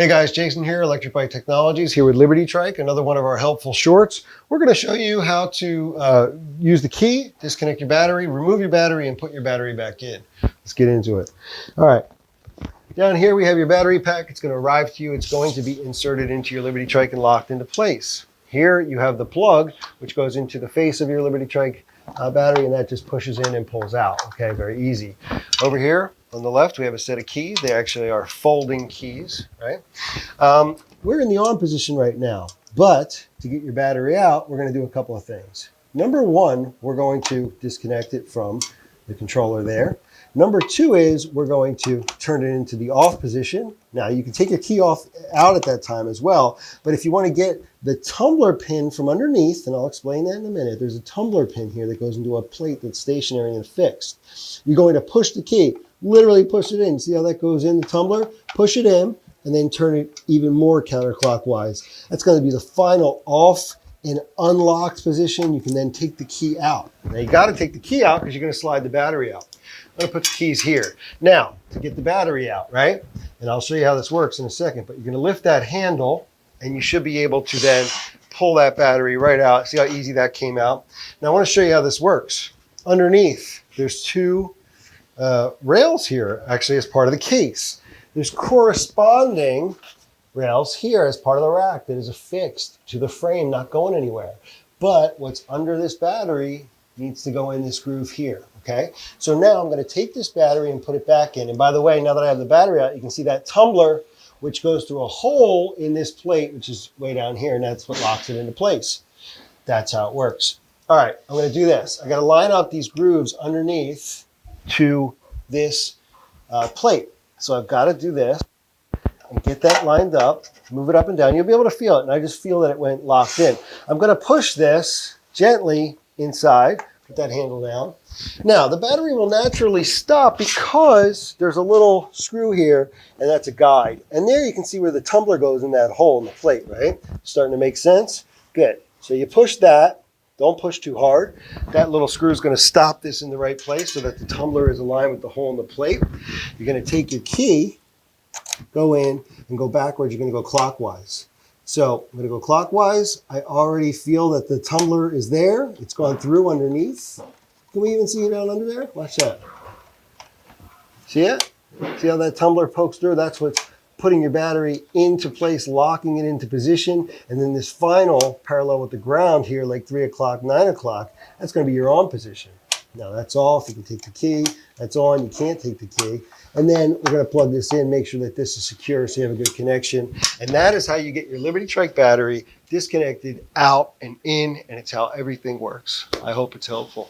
Hey guys, Jason here, Electric Bike Technologies, here with Liberty Trike, another one of our helpful shorts. We're going to show you how to use the key, disconnect your battery, remove your battery, and put your battery back in. Let's get into it. All right, down here we have your battery pack. It's going to arrive to you. It's going to be inserted into your Liberty Trike and locked into place. Here you have the plug, which goes into the face of your Liberty Trike battery, and that just pushes in and pulls out. Okay, very easy. Over here, on the left, we have a set of keys. They actually are folding keys, right? We're in the on position right now, but to get your battery out, we're going to do a couple of things. Number one, we're going to disconnect it from the controller there. Number two is we're going to turn it into the off position. Now, you can take your key out at that time as well, but if you want to get the tumbler pin from underneath, and I'll explain that in a minute, there's a tumbler pin here that goes into a plate that's stationary and fixed. You're going to push the key, literally push it in. See how that goes in the tumbler? Push it in, and then turn it even more counterclockwise. That's going to be the final off and unlocked position. You can then take the key out. Now, you got to take the key out because you're going to slide the battery out. I'm going to put the keys here. Now, to get the battery out, right? And I'll show you how this works in a second, but you're going to lift that handle, and you should be able to then pull that battery right out. See how easy that came out? Now, I want to show you how this works. Underneath, there's two rails here, actually, as part of the case. There's corresponding rails here as part of the rack that is affixed to the frame, not going anywhere. But what's under this battery needs to go in this groove here, okay? So now I'm going to take this battery and put it back in. And by the way, now that I have the battery out, you can see that tumbler, which goes through a hole in this plate, which is way down here, and that's what locks it into place. That's how it works. All right, I'm going to do this. I got to line up these grooves underneath to this plate. So I've got to do this and get that lined up, move it up and down. You'll be able to feel it, and I just feel that it went locked in. I'm going to push this gently inside, put that handle down. Now, the battery will naturally stop because there's a little screw here, and that's a guide. And there you can see where the tumbler goes in that hole in the plate, right? Starting to make sense? Good. So you push that. Don't push too hard. That little screw is going to stop this in the right place so that the tumbler is aligned with the hole in the plate. You're going to take your key, go in, and go backwards. You're going to go clockwise. So I'm going to go clockwise. I already feel that the tumbler is there. It's gone through underneath. Can we even see it down under there? Watch that. See it? See how that tumbler pokes through? That's what's putting your battery into place, locking it into position. And then this final parallel with the ground here, like 3 o'clock, 9 o'clock, that's going to be your on position. Now that's off. You can take the key. That's on. You can't take the key. And then we're going to plug this in, make sure that this is secure so you have a good connection. And that is how you get your Liberty Trike battery disconnected out and in, and it's how everything works. I hope it's helpful.